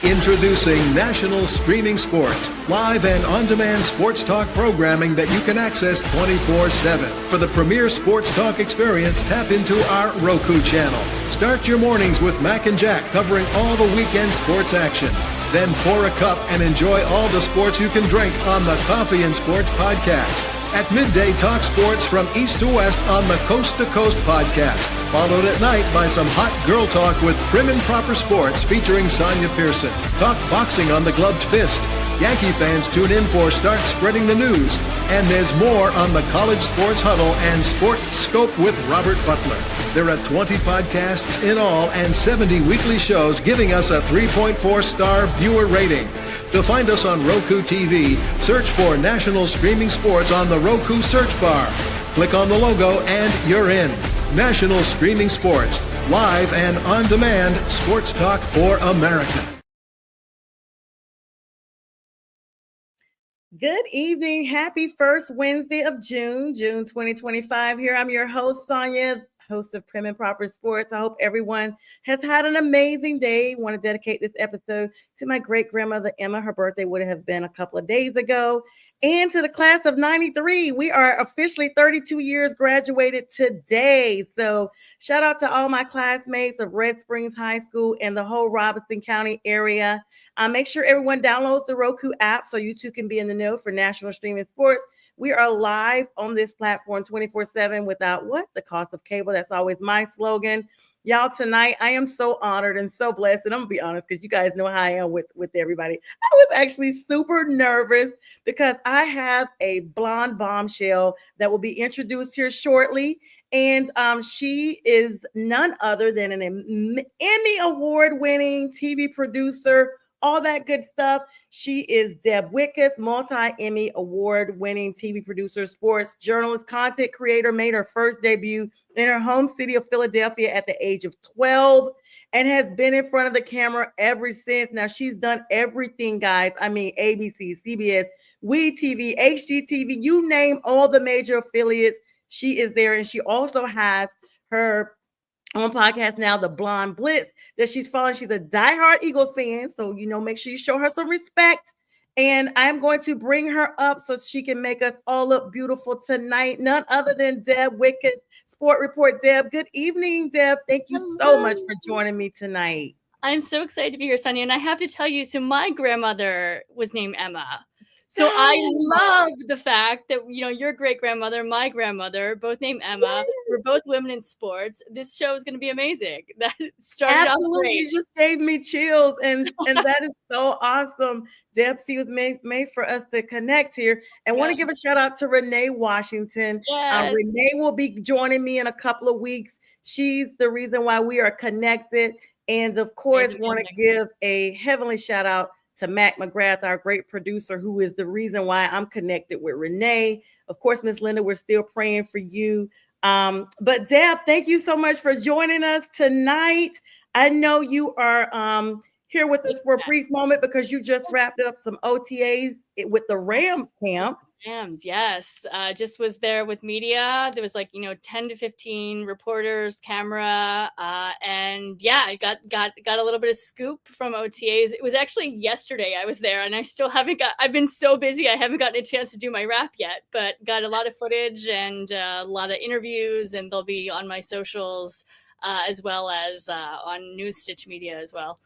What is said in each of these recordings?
Introducing National Streaming Sports, live and on-demand sports talk programming that you can access 24/7. For the premier sports talk experience, tap into our Roku channel. Start your mornings with Mac and Jack covering all the weekend sports action. Then pour a cup and enjoy all the sports you can drink on the Coffee and Sports podcast. At midday, talk sports from east to west on the Coast to Coast podcast. Followed at night by some hot girl talk with Prim and Proper Sports featuring Sonja Pearson. Talk boxing on the Gloved Fist. Yankee fans tune in for Start Spreading the News. And there's more on the College Sports Huddle and Sports Scope with Robert Butler. There are 20 podcasts in all and 70 weekly shows, giving us a 3.4-star viewer rating. To find us on Roku TV, search for National Streaming Sports on the Roku search bar. Click on the logo and you're in. National Streaming Sports, live and on-demand sports talk for America. Good evening. Happy first Wednesday of June 2025. Here I'm your host, Sonja, host of Prim and Proper Sports. I hope everyone has had an amazing day. I want to dedicate this episode to my great-grandmother, Emma. Her birthday would have been a couple of days ago. And to the class of 93, we are officially 32 years graduated today. So shout out to all my classmates of Red Springs High School and the whole Robeson County area. Make sure everyone downloads the Roku app so you too can be in the know for National Streaming Sports. We are live on this platform 24/7 without the cost of cable. That's always my slogan. Y'all, tonight, I am so honored and so blessed. And I'm going to be honest because you guys know how I am with everybody. I was actually super nervous because I have a blonde bombshell that will be introduced here shortly. And she is none other than an Emmy award-winning TV producer, all that good stuff. She is Deb Whitcas, multi-Emmy award-winning TV producer, sports journalist, content creator, made her first debut in her home city of Philadelphia at the age of 12 and has been in front of the camera ever since. Now, she's done everything, guys. I mean, ABC, CBS, WeTV, HGTV, you name all the major affiliates, she is there. And she also has her on podcast now, The Blonde Blitz, that she's following. She's a diehard Eagles fan, so make sure you show her some respect. And I'm going to bring her up so she can make us all look beautiful tonight. None other than Deb Whitcas, Sport Report Deb. Good evening, Deb. Thank you so much for joining me tonight. I'm so excited to be here, Sonja. And I have to tell you, so my grandmother was named Emma. So I love the fact that, your great-grandmother, my grandmother, both named Emma. Yes. We're both women in sports. This show is going to be amazing. That started Absolutely. Off great. You just gave me chills, and that is so awesome. Deb, she was made for us to connect here. And want to give a shout out to Renee Washington. Yes. Renee will be joining me in a couple of weeks. She's the reason why we are connected. And of course, want to give a heavenly shout out to Mac McGrath, our great producer, who is the reason why I'm connected with Renee. Of course, Miss Linda, we're still praying for you. But Deb, thank you so much for joining us tonight. I know you are here with us for a brief moment because you just wrapped up some OTAs with the Rams camp. Rams, yes. Just was there with media. There was 10 to 15 reporters, camera, and I got a little bit of scoop from OTAs. It was actually yesterday I was there, and I still haven't I've been so busy I haven't gotten a chance to do my wrap yet, but got a lot of footage and a lot of interviews, and they'll be on my socials as well as on News Stitch Media as well.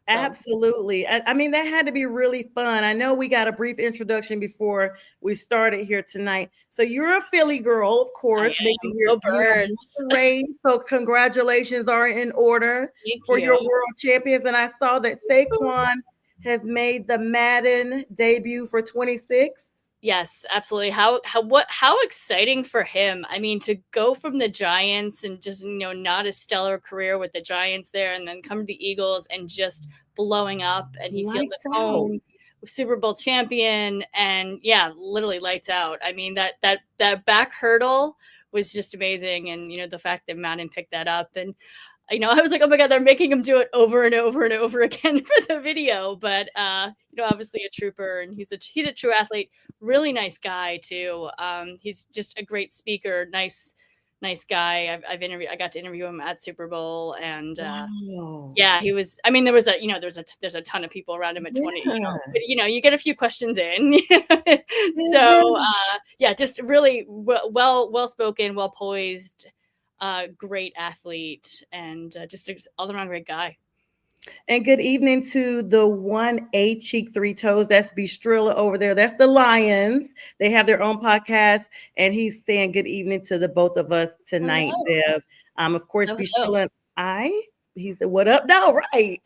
Absolutely. I mean, that had to be really fun. I know we got a brief introduction before we started here tonight. So you're a Philly girl, of course. Making your birds. So congratulations are in order for your world champions. And I saw that Saquon has made the Madden debut for 26. Yes, absolutely. How exciting for him. I mean, to go from the Giants and just, not a stellar career with the Giants there, and then come to the Eagles and just blowing up, and he feels at home, Super Bowl champion, and literally lights out. I mean, that back hurdle was just amazing. And, the fact that Madden picked that up, and I was like, oh my God, they're making him do it over and over and over again for the video. But, obviously a trooper, and he's a true athlete, really nice guy too. He's just a great speaker, nice nice guy. I got to interview him at Super Bowl, and Wow. yeah, he was. I mean, there was there's a ton of people around him at 20. Yeah. But you get a few questions in. So Yeah. yeah, just really well spoken, well poised, great athlete, and just all around great guy. And good evening to the 1A Cheek Three Toes. That's Bistrilla over there. That's the Lions. They have their own podcast. And he's saying good evening to the both of us tonight, Hello. Deb. Of course, Hello. Bistrilla and he said, what up? No, right.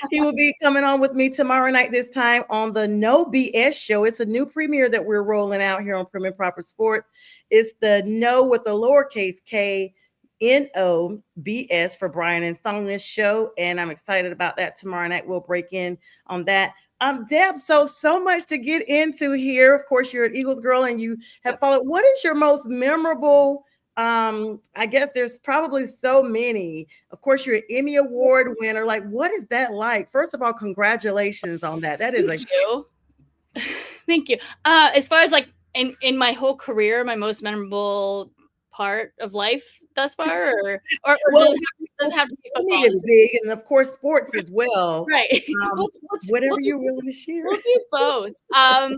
He will be coming on with me tomorrow night, this time on the No BS show. It's a new premiere that we're rolling out here on Prim and Proper Sports. It's the No with the lowercase K. NOBS for Brian and Sonja's show, and I'm excited about that. Tomorrow night we'll break in on that. Deb, so much to get into here. Of course, you're an Eagles girl and you have followed. What is your most memorable? I guess there's probably so many. Of course, you're an Emmy Award winner. Like, what is that like? First of all, congratulations on that. That is Thank you. Thank you. As far as like in my whole career, my most memorable part of life thus far, or well, does it have to be football? football? Is big, and of course, sports as well. Right. Whatever you're willing to share. We'll do both.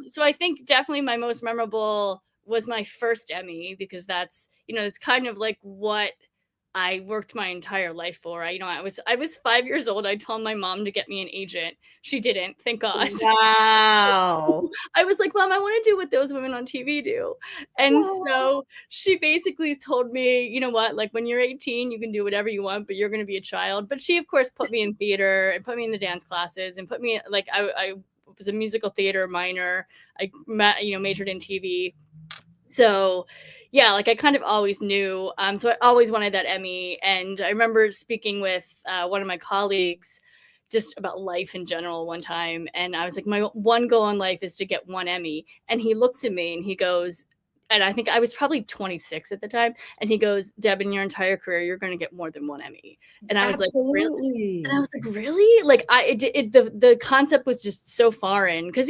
So I think definitely my most memorable was my first Emmy, because that's it's kind of like what I worked my entire life for. I was 5 years old. I told my mom to get me an agent. She didn't, thank God. Wow. I was like, Mom, I want to do what those women on TV do. And so she basically told me, you know what, like when you're 18, you can do whatever you want, but you're going to be a child. But she, of course, put me in theater and put me in the dance classes and put me like I was a musical theater minor. I majored in TV. So yeah, like I kind of always knew. So I always wanted that Emmy. And I remember speaking with one of my colleagues just about life in general one time. And I was like, my one goal in life is to get one Emmy. And he looks at me and he goes, and I think I was probably 26 at the time. And he goes, Deb, in your entire career, you're going to get more than one Emmy. And I was like, really? And I was like, really? Like the concept was just so foreign, because,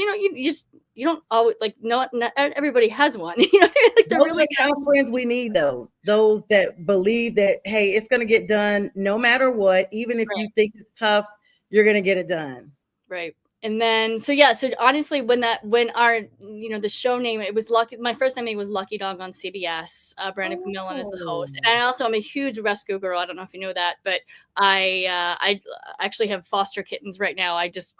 you don't always like, not everybody has one. Like those really are the kind of friends we need, though. Those that believe that, hey, it's going to get done no matter what, even if you think it's tough, you're going to get it done. Right. And then, so honestly, when our, the show name, it was Lucky, my first Emmy was Lucky Dog on CBS, Brandon Camillon is the host. And I also am a huge rescue girl. I don't know if you know that, but I actually have foster kittens right now. That's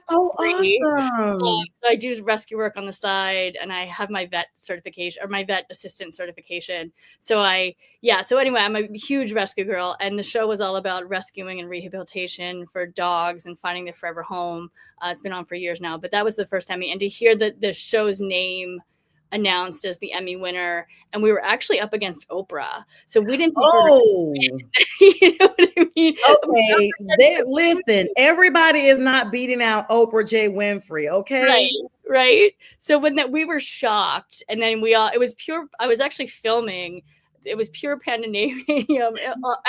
so awesome. So I do rescue work on the side, and I have my vet certification, or my vet assistant certification. So anyway, I'm a huge rescue girl, and the show was all about rescuing and rehabilitation for dogs and finding their forever home. It's been on for years now, but that was the first Emmy. And to hear the show's name announced as the Emmy winner, and we were actually up against Oprah, so we didn't think you know what I mean? Okay, listen, everybody is not beating out Oprah J. Winfrey, okay? Right. So we were shocked, and then it was pure, I was actually filming, it was pure pandemonium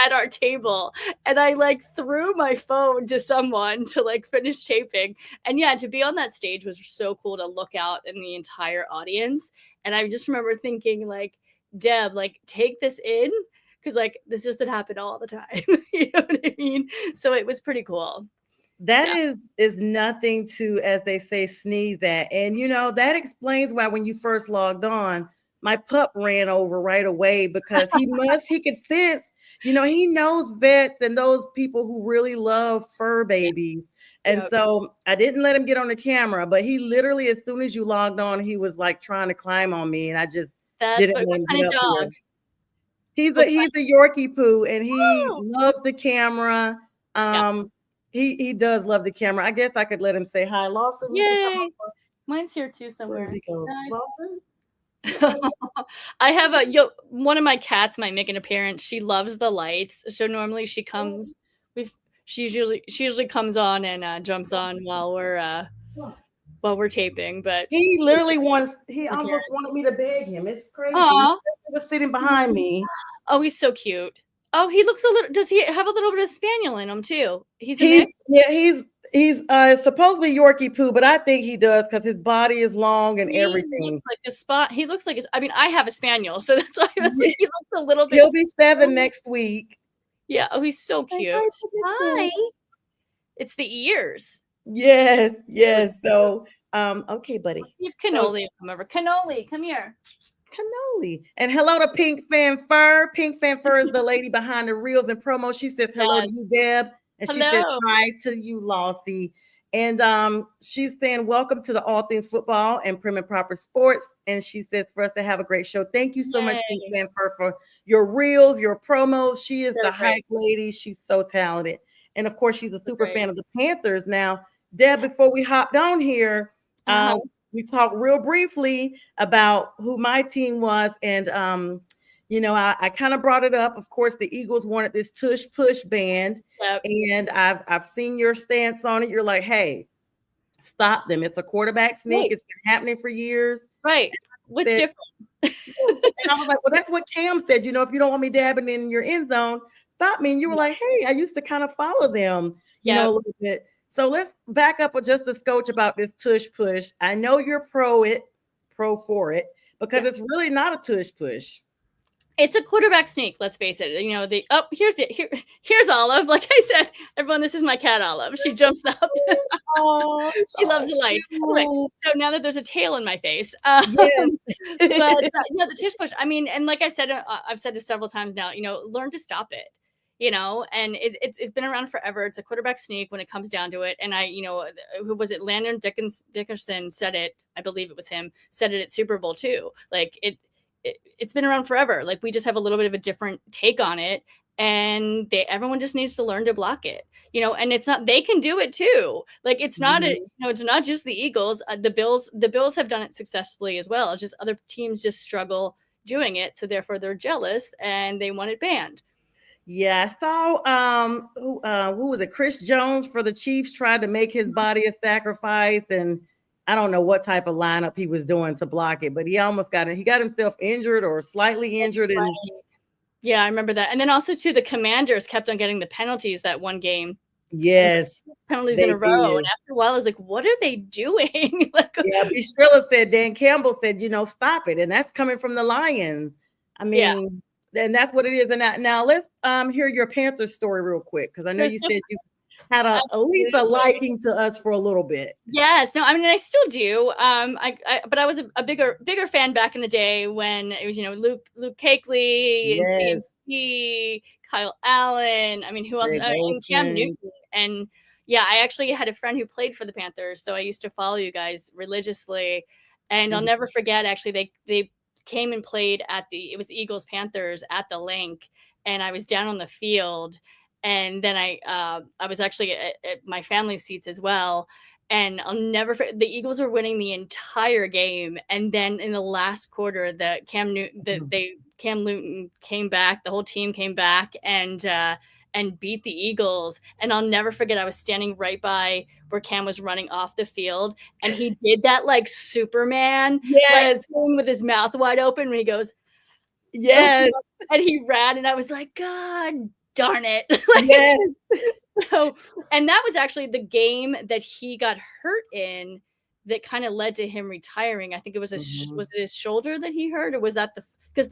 at our table, and I like threw my phone to someone to like finish taping. And yeah, to be on that stage was so cool, to look out in the entire audience. And I just remember thinking, like, Deb, like, take this in, because like this doesn't happen all the time. You know what I mean? So it was pretty cool. That is nothing to, as they say, sneeze at. And that explains why when you first logged on, my pup ran over right away, because he could sense, he knows vets and those people who really love fur babies. And so I didn't let him get on the camera, but he literally, as soon as you logged on, he was like trying to climb on me, and I just didn't let him get up there. He's a Yorkie poo, and he loves the camera. He does love the camera. I guess I could let him say hi. Lawson. Yay. Mine's here too somewhere. Where does he go? Nice. Lawson? I have one of my cats might make an appearance. She loves the lights, so normally she comes. She usually comes on and jumps on while we're taping. But he literally almost wanted me to beg him. It's crazy. He was sitting behind me. Oh, he's so cute. Oh, he looks a little. Does he have a little bit of spaniel in him too? He's a mix? Yeah, He's supposed to be Yorkie Poo, but I think he does because his body is long and He everything. looks like a spot. He looks like I mean, I have a spaniel, so that's why I was like, he looks a little bit. He'll be 7 next week. Yeah. Oh, he's so cute. Hi. It's the ears. Yes. So, okay, buddy. Let's see if Cannoli will come over. Cannoli, come here. Cannoli. And hello to Pink Fan Fur. Pink Fan Fur is the lady behind the reels and promos. She says hello to you, Deb. And she says hi to you, Lossie. And she's saying welcome to the All Things Football and Prim and Proper Sports. And she says for us to have a great show. Thank you so much, Pink Fan Fur, for your reels, your promos. She is the hype lady. She's so talented. And of course, she's a super fan of the Panthers. Now, Deb, before we hopped on here, we talked real briefly about who my team was. And, I kind of brought it up. Of course, the Eagles wanted this tush push band. Yep. And I've seen your stance on it. You're like, hey, stop them. It's a quarterback sneak. Right. It's been happening for years. Right. What's different? And I was like, well, that's what Cam said. If you don't want me dabbing in your end zone, stop me. And you were like, hey, I used to kind of follow them, a little bit. So let's back up just a scotch about this tush push. I know you're pro for it, because it's really not a tush push. It's a quarterback sneak. Let's face it. Here's Olive. Like I said, everyone, this is my cat Olive. She jumps up. She loves the lights. Anyway, so now that there's a tail in my face, but the tush push. I mean, and like I said, I've said it several times now. Learn to stop it. And it's been around forever. It's a quarterback sneak when it comes down to it. And who was it? Landon Dickerson said it. I believe it was him. Said it at Super Bowl too. Like it's been around forever. Like we just have a little bit of a different take on it, and everyone just needs to learn to block it. And it's not, they can do it too. Like it's not it's not just the Eagles. The Bills have done it successfully as well. It's just other teams just struggle doing it, so therefore they're jealous and they want it banned. Yeah, I saw who was it? Chris Jones for the Chiefs tried to make his body a sacrifice, and I don't know what type of lineup he was doing to block it, but he almost got it. He got himself injured or slightly injured. Right. Yeah, I remember that. And then also too, the Commanders kept on getting the penalties that one game. Yes, penalties in a row. And after a while, I was like, what are they doing? Bistrilla said, Dan Campbell said, stop it. And that's coming from the Lions. I mean, and that's what it is. And now let's hear your Panthers story real quick, because I know you said you had at least a liking to us for a little bit. Yes, no, I mean, I still do. But I was a bigger fan back in the day when it was, Luke Kuechly, and CMC, Kyle Allen. I mean, who else? And Cam Newton. And I actually had a friend who played for the Panthers, so I used to follow you guys religiously. And I'll never forget. Actually, they came and played it was the Eagles Panthers at the Link, and I was down on the field. And then I was actually at my family's seats as well. And I'll never forget, the Eagles were winning the entire game. And then in the last quarter, Cam Newton came back, the whole team came back and beat the Eagles. And I'll never forget, I was standing right by where Cam was running off the field. And he did that like Superman, with his mouth wide open when he goes, yes. And he ran, and I was like, God darn it. Yes. So, and that was actually the game that he got hurt in that kind of led to him retiring. I think it was was it his shoulder that he hurt, or was that because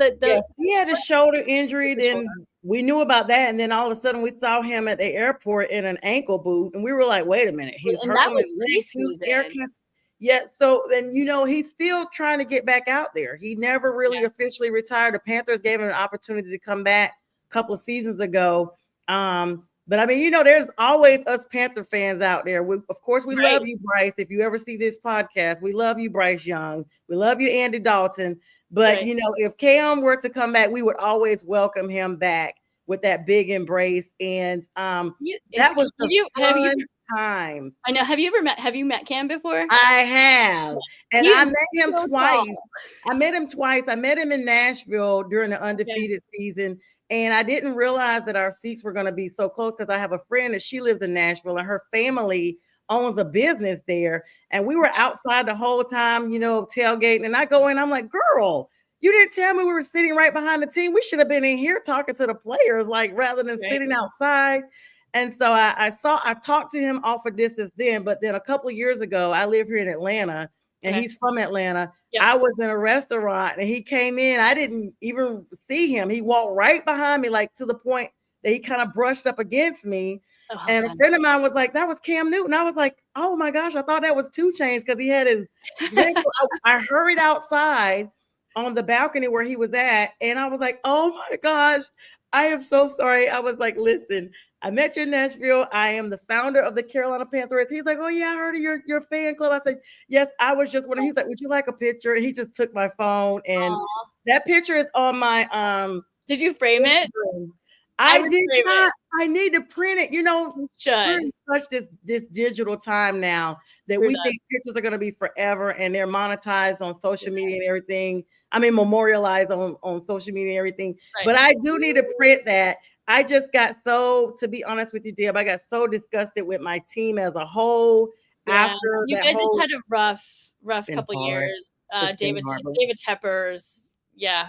he had a shoulder injury. Then we knew about that, and then all of a sudden we saw him at the airport in an ankle boot, and we were like, wait a minute, he's and that was preseason. Yeah, so then he's still trying to get back out there. He never really officially retired. The Panthers gave him an opportunity to come back couple of seasons ago. But I mean, there's always us Panther fans out there. Of course, we love you, Bryce. If you ever see this podcast, we love you, Bryce Young. We love you, Andy Dalton. But if Cam were to come back, we would always welcome him back with that big embrace. And that was the fun time. I know. Have you met Cam before? I have. And I met him twice. I met him twice. I met him in Nashville during the undefeated season. And I didn't realize that our seats were going to be so close, because I have a friend that she lives in Nashville and her family owns a business there. And we were outside the whole time, tailgating. And I go in, I'm like, girl, you didn't tell me we were sitting right behind the team. We should have been in here talking to the players, rather than sitting outside. And so I talked to him off a distance then, but then a couple of years ago, I live here in Atlanta and Okay. he's from Atlanta. Yep. I was in a restaurant and he came in. I didn't even see him. He walked right behind me, like to the point that he kind of brushed up against me. Oh, and a friend of mine was like, that was Cam Newton. I was like, oh my gosh, I thought that was 2 Chainz because he had his I hurried outside on the balcony where he was at. And I was like, oh my gosh, I am so sorry. I was like, listen, I met you in Nashville. I am the founder of the Carolina Panthers. He's like, oh yeah, I heard of your fan club. I said, yes, I was just wondering. He's like, would you like a picture? And he just took my phone and that picture is on my Did you frame it? I did not. I need to print it. You know, we're in such this digital time now that we think pictures are going to be forever and they're monetized on social media and everything. I mean, memorialized on social media and everything. Right. But I do need to print that. I just got to be honest with you, Deb, I got so disgusted with my team as a whole. Yeah. After you guys have had a rough couple years. David Tepper's, yeah.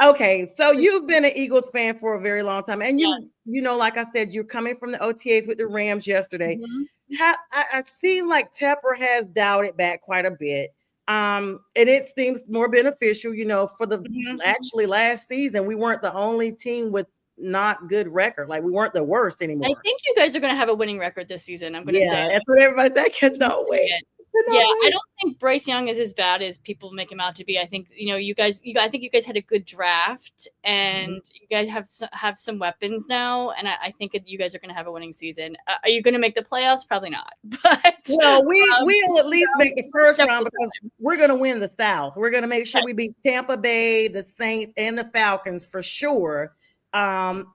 Okay, so you've been an Eagles fan for a very long time, and you know, like I said, you're coming from the OTAs with the Rams yesterday. I've seen like Tepper has dialed it back quite a bit, and it seems more beneficial. You know, for the actually last season, we weren't the only team with not good record. Like we weren't the worst anymore. I think you guys are going to have a winning record this season. I'm going to say that's what everybody said. Cannot wait. I don't think Bryce Young is as bad as people make him out to be. I think I think you guys had a good draft, and you guys have some weapons now, and I think you guys are going to have a winning season. Are you going to make the playoffs? Probably not, but we'll at least make the first round because we're going to win the South. We're going to make sure we beat Tampa Bay, the Saints, and the Falcons for sure. And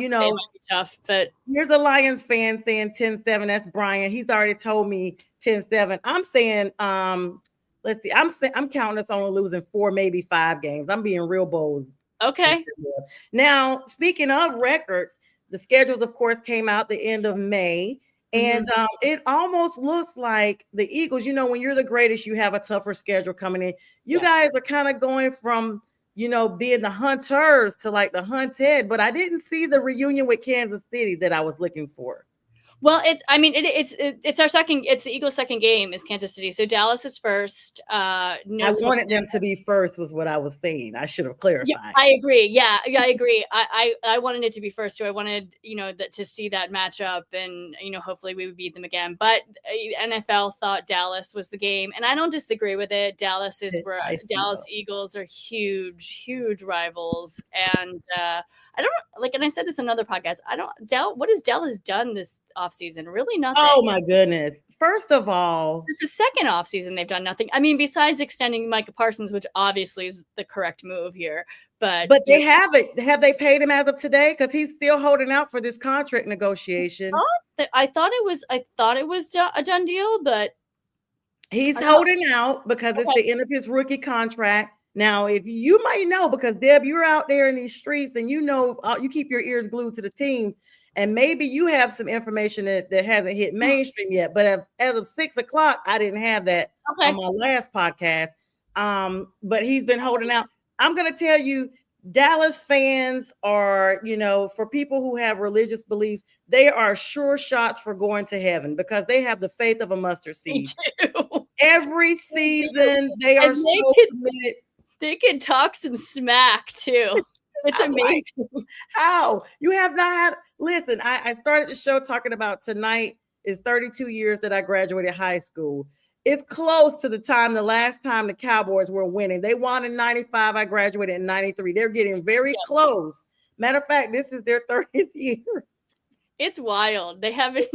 you know, might be tough, but here's a Lions fan saying 10-7. That's Brian. He's already told me 10-7. I'm saying, let's see, I'm counting us on losing 4, maybe 5 games. I'm being real bold. Okay. Now, speaking of records, the schedules, of course, came out the end of May. And it almost looks like the Eagles, you know, when you're the greatest, you have a tougher schedule coming in. You guys are kind of going from, you know, being the hunters to like the hunted, but I didn't see the reunion with Kansas City that I was looking for. Well, it's the Eagles' second game is Kansas City. So Dallas is first. I wanted them to be first was what I was saying. I should have clarified. Yeah, I agree. Yeah, I agree. I wanted it to be first too. I wanted, you know, to see that matchup and, you know, hopefully we would beat them again. But NFL thought Dallas was the game, and I don't disagree with it. Dallas Eagles are huge rivals. And I don't like, and I said this in another podcast. What has Dallas done this offseason? Really nothing. Oh my goodness. First of all, it's the second offseason they've done nothing. I mean, besides extending Micah Parsons, which obviously is the correct move here, but they haven't. Have they paid him as of today? Because he's still holding out for this contract negotiation. I thought it was a done deal, but he's holding out because it's the end of his rookie contract. Now, if you might know, because Deb, you're out there in these streets and you know, you keep your ears glued to the teams, and maybe you have some information that hasn't hit mainstream yet. But as of 6 o'clock, I didn't have that on my last podcast. But he's been holding out. I'm going to tell you, Dallas fans are, you know, for people who have religious beliefs, they are sure shots for going to heaven because they have the faith of a mustard seed. Every season, they are so committed. They can talk some smack too. It's amazing. How you have not had. Listen, I started the show talking about tonight is 32 years that I graduated high school. It's close to the last time the Cowboys were winning. They won in 95. I graduated in 93. They're getting very close. Matter of fact, this is their 30th year. It's wild. They haven't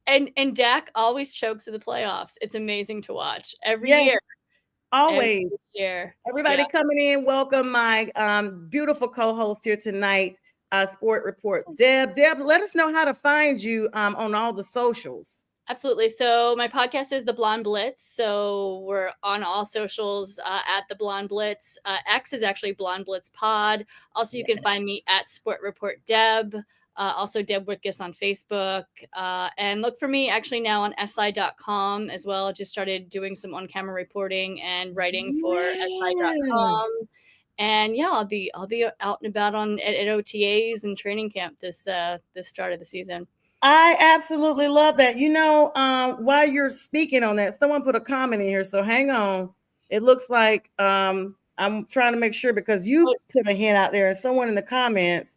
and Dak always chokes in the playoffs. It's amazing to watch every year. Always. Every year. Everybody coming in. Welcome my beautiful co-host here tonight, Sport Report Deb. Deb, let us know how to find you on all the socials. Absolutely. So my podcast is The Blonde Blitz. So we're on all socials at The Blonde Blitz. X is actually Blonde Blitz Pod. Also, you can find me at SportReportDeb. Also Deb Whitcas on Facebook. And look for me actually now on SI.com as well. Just started doing some on-camera reporting and writing for SI.com. And yeah, I'll be out and about at OTAs and training camp this start of the season. I absolutely love that. While you're speaking on that, someone put a comment in here, so hang on. It looks like I'm trying to make sure because you put a hint out there, and someone in the comments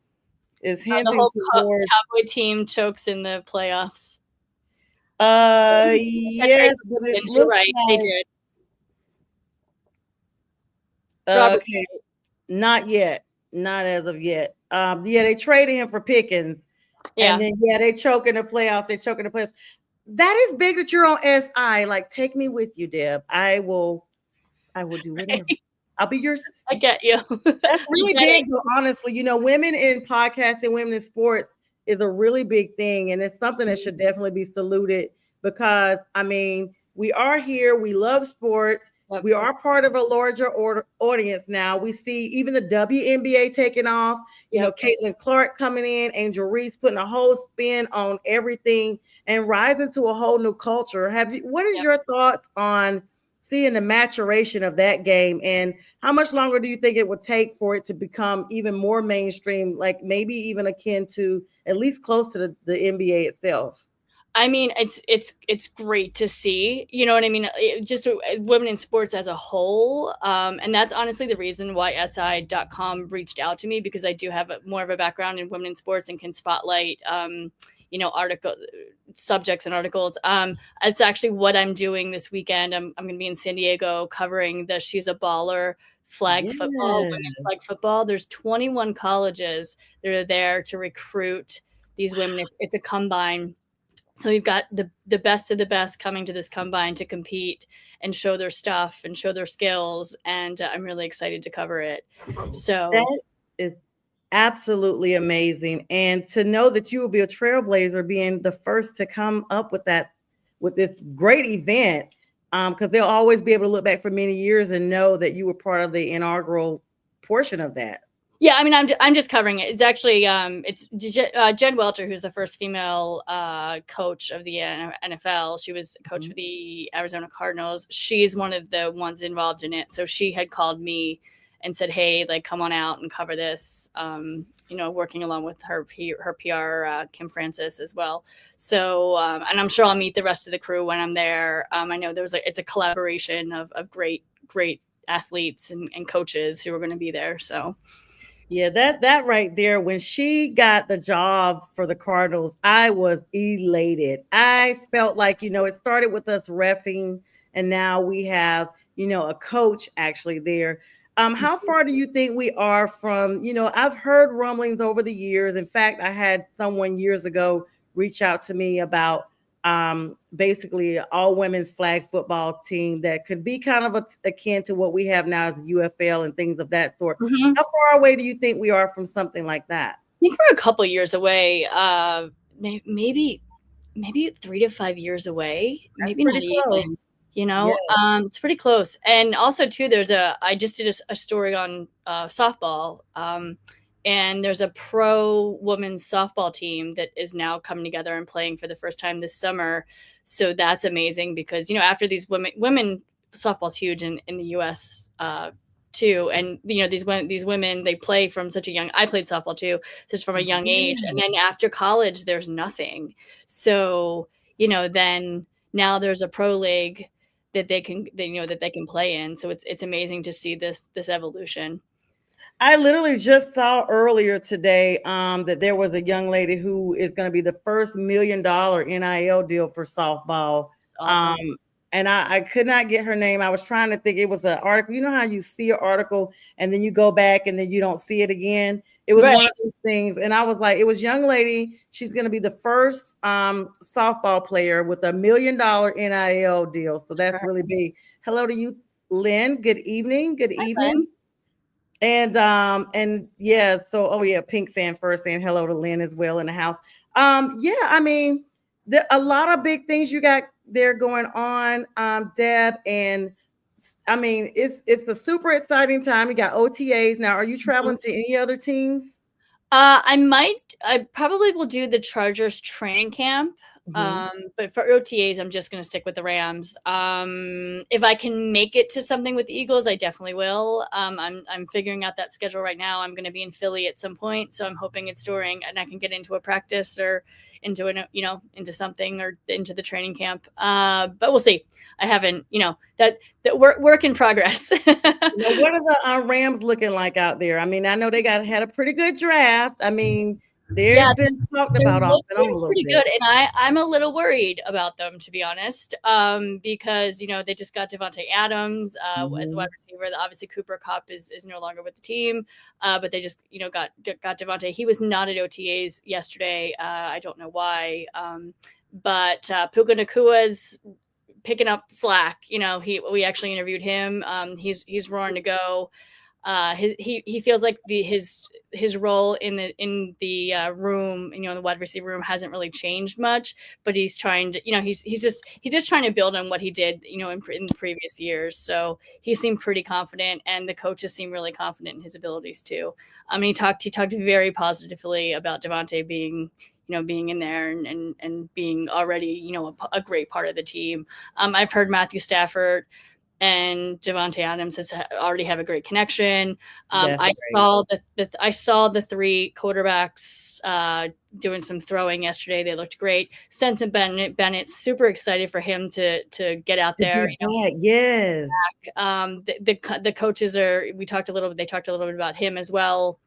is hinting the whole towards Cowboy team chokes in the playoffs. Yes, but it you're looks right. like They did. okay, not yet, not as of yet. Yeah, they traded him for Pickens. Yeah. And then they choke in the playoffs. That is big that you're on SI. Like, take me with you, Deb. I will do whatever. I'll be your sister. I get you. That's really big, though, honestly. Women in podcasting, women in sports is a really big thing. And it's something that should definitely be saluted because, we are here. We love sports. Yep. We are part of a larger audience now. We see even the WNBA taking off. Caitlin Clark coming in, Angel Reese putting a whole spin on everything and rising to a whole new culture. What is your thoughts on seeing the maturation of that game, and how much longer do you think it would take for it to become even more mainstream, like maybe even akin to at least close to the NBA itself? It's great to see, you know what I mean? Just women in sports as a whole. And that's honestly the reason why SI.com reached out to me, because I do have more of a background in women in sports and can spotlight, article subjects and articles. It's actually what I'm doing this weekend. I'm going to be in San Diego covering the She's a Baller flag football, women's flag football. There's 21 colleges that are there to recruit these women. It's a combine. So we've got the best of the best coming to this combine to compete and show their stuff and show their skills. And I'm really excited to cover it. So that is absolutely amazing. And to know that you will be a trailblazer, being the first to come up with this great event, because they'll always be able to look back for many years and know that you were part of the inaugural portion of that. Yeah, I'm just covering it. It's actually it's Jen Welter, who's the first female coach of the NFL. She was a coach for the Arizona Cardinals. She's one of the ones involved in it. So she had called me and said, "Hey, like, come on out and cover this." Working along with her PR Kim Francis as well. So and I'm sure I'll meet the rest of the crew when I'm there. I know it's a collaboration of great athletes and coaches who are going to be there. So. Yeah, that right there, when she got the job for the Cardinals, I was elated. I felt like, it started with us reffing, and now we have, a coach actually there. How far do you think we are from, I've heard rumblings over the years. In fact, I had someone years ago reach out to me about basically all women's flag football team that could be kind of akin to what we have now as the UFL and things of that sort. Mm-hmm. How far away do you think we are from something like that? I think we're a couple years away. Maybe 3 to 5 years away. That's maybe not close. Even. It's pretty close. And also too, I just did a story on softball. And there's a pro women's softball team that is now coming together and playing for the first time this summer. So that's amazing because, after these women softball's huge in the US too. And, these women, they play from such a young, I played softball too, just from a young age. And then after college, there's nothing. So, then now there's a pro league that they can play in. So it's amazing to see this evolution. I literally just saw earlier today that there was a young lady who is going to be the first $1 million NIL deal for softball. Awesome. And I could not get her name. I was trying to think. It was an article. You know how you see an article and then you go back and then you don't see it again? It was one of those things. And I was like, it was young lady. She's going to be the first softball player with $1 million NIL deal. So that's really big. Hello to you, Lynn. Good evening. Good evening. Lynn. And yeah, so Pink fan first saying hello to Lynn as well in the house. A lot of big things you got there going on, Deb, and it's a super exciting time. You got OTAs now. Are you traveling to any other teams? I probably will do the Chargers training camp But for OTAs, I'm just going to stick with the Rams. If I can make it to something with the Eagles, I definitely will. I'm figuring out that schedule right now. I'm going to be in Philly at some point, so I'm hoping it's during, and I can get into a practice or into into something or into the training camp. But we'll see. I haven't, that work in progress. What are the Rams looking like out there? I mean, I know they had a pretty good draft. I mean, they've been talked about off and on a little pretty bit. good, and I'm a little worried about them, to be honest, because they just got Devontae Adams as a wide receiver. Obviously, Cooper Kupp is no longer with the team, but they just got Devontae. He was not at OTAs yesterday. I don't know why, but Puka Nakua's picking up slack. We actually interviewed him. He's roaring to go. He feels like his role in the room, the wide receiver room hasn't really changed much, but he's trying to, he's just trying to build on what he did, in the previous years. So he seemed pretty confident, and the coaches seem really confident in his abilities too. He talked very positively about Devontae being in there and being already, a great part of the team. I've heard Matthew Stafford and Devontae Adams already have a great connection. I saw the three quarterbacks doing some throwing yesterday. They looked great. Stenson Bennett, super excited for him to get out there. Yes. The coaches they talked a little bit about him as well.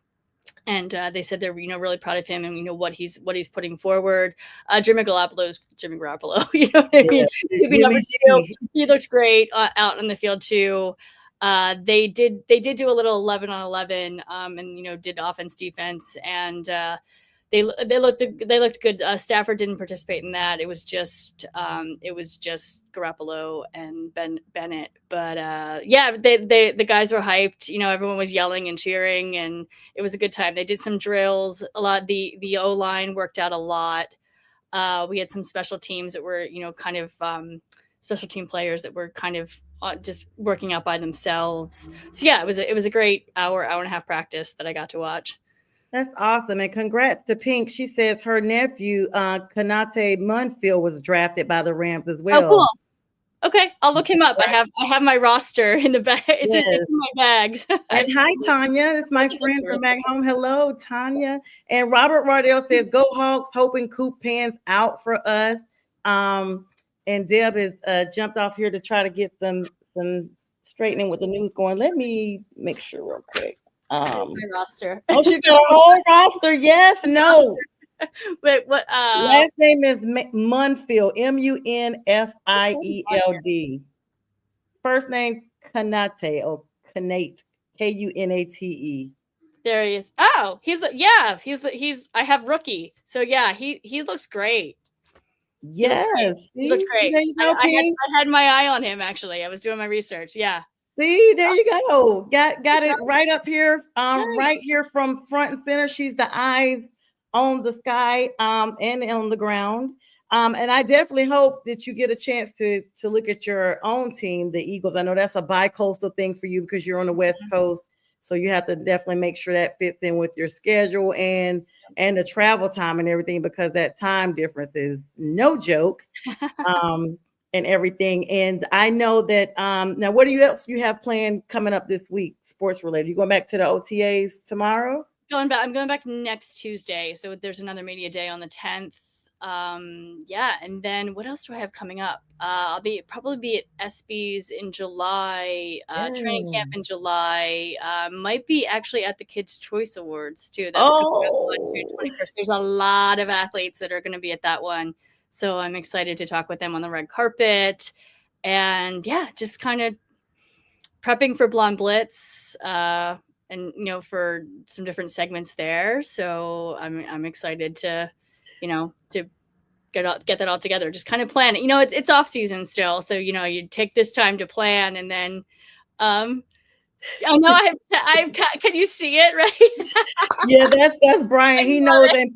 And they said they're really proud of him and what he's putting forward. Jimmy Garoppolo, you know what I mean? He looked great out in the field too. They did do a little 11 on 11, and did offense defense, and they looked good. Stafford didn't participate in that. It was just Garoppolo and Bennett. But the guys were hyped. Everyone was yelling and cheering, and it was a good time. They did some drills. A lot. The O line worked out a lot. We had some special teams that were kind of special team players that were kind of just working out by themselves. So yeah, it was a great hour and a half practice that I got to watch. That's awesome. And congrats to Pink. She says her nephew, Kanate Munfield, was drafted by the Rams as well. Oh, cool. Okay, I'll look him up. I have my roster in the bag. It's in my bags. And hi, Tanya. It's my friend from back home. Hello, Tanya. And Robert Wardell says, "Go Hawks!" Hoping Coop pans out for us. And Deb has jumped off here to try to get some straightening with the news going. Let me make sure real quick. My roster. Oh, she's got a whole roster. Yes, no. Wait, what? Last name is Munfield. Munfield. First name Kanate or Kanate. Kunate. There he is. Oh, he's I have rookie. So yeah, he looks great. Yes, he looks great. I had my eye on him actually. I was doing my research. Yeah. See, there you go. Got it right up here, nice. Right here from front and center. She's the eyes on the sky, and on the ground. And I definitely hope that you get a chance to look at your own team, the Eagles. I know that's a bi-coastal thing for you because you're on the West Coast, so you have to definitely make sure that fits in with your schedule and the travel time and everything, because that time difference is no joke. And everything. And I know that now, what else you have planned coming up this week, sports related? You going back to the OTAs tomorrow? I'm going back next Tuesday. So there's another media day on the 10th. And then what else do I have coming up? I'll probably be at ESPYs in July, training camp in July. Might be actually at the Kids' Choice Awards too. That's coming up on June 21st. There's a lot of athletes that are going to be at that one. So I'm excited to talk with them on the red carpet, and just kind of prepping for Blonde Blitz, and for some different segments there. So I'm excited to get that all together. Just kind of plan it. It's off season still, so you take this time to plan, and then I know I've can you see it right? Yeah, that's Brian. He knows, and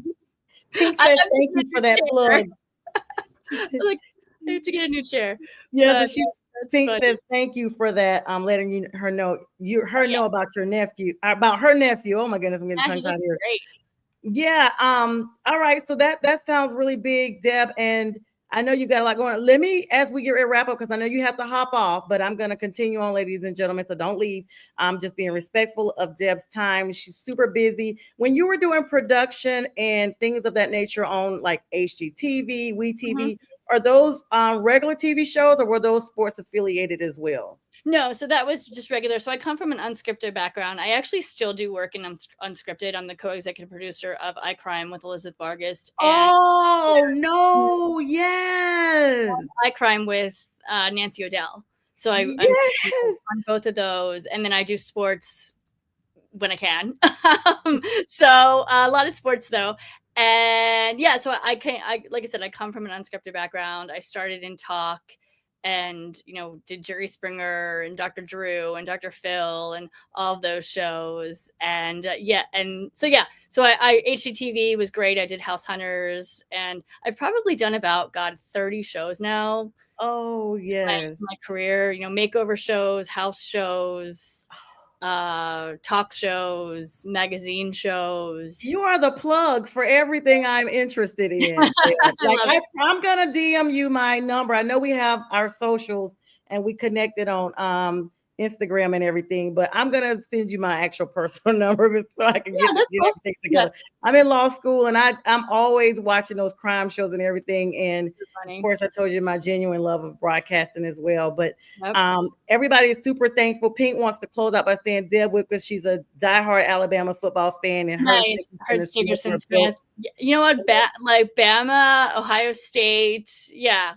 Pink says thank you for that plug. Like, I have to get a new chair. Yeah, Pink says thank you for that. Letting her know know about your nephew, about her nephew. Oh my goodness, I'm getting tongue tied here. Great. Yeah. All right. So that sounds really big, Deb. And I know you got a lot going on. Let me, as we get ready to wrap up, because I know you have to hop off, but I'm going to continue on, ladies and gentlemen. So don't leave. I'm just being respectful of Deb's time. She's super busy. When you were doing production and things of that nature on like HGTV, Mhm. WeTV, are those regular TV shows or were those sports affiliated as well? No, so that was just regular. So I come from an unscripted background. I actually still do work in unscripted. I'm the co-executive producer of I Crime with Elizabeth Vargas and Oh, no. Yes. I Crime with Nancy O'Dell. So I'm Yes. on both of those, and then I do sports when I can. So a lot of sports though. And yeah, so I like I said, I come from an unscripted background. I started in talk and did Jerry Springer and Dr. Drew and Dr. Phil and all of those shows. And so HGTV was great. I did House Hunters, and I've probably done about 30 shows now. Oh, yes. My career, makeover shows, house shows, talk shows, magazine shows. You are the plug for everything I'm interested in. Like I'm gonna DM you my number. I know we have our socials and we connected on Instagram and everything, but I'm gonna send you my actual personal number so I can get Cool. everything together. Yeah. I'm in law school and I'm always watching those crime shows and everything. And of course, I told you my genuine love of broadcasting as well. But everybody is super thankful. Pink wants to close out by saying Deb Whitcas, she's a diehard Alabama football fan, and nice. Hurst Dickerson Smith. You know what? Like Bama, Ohio State,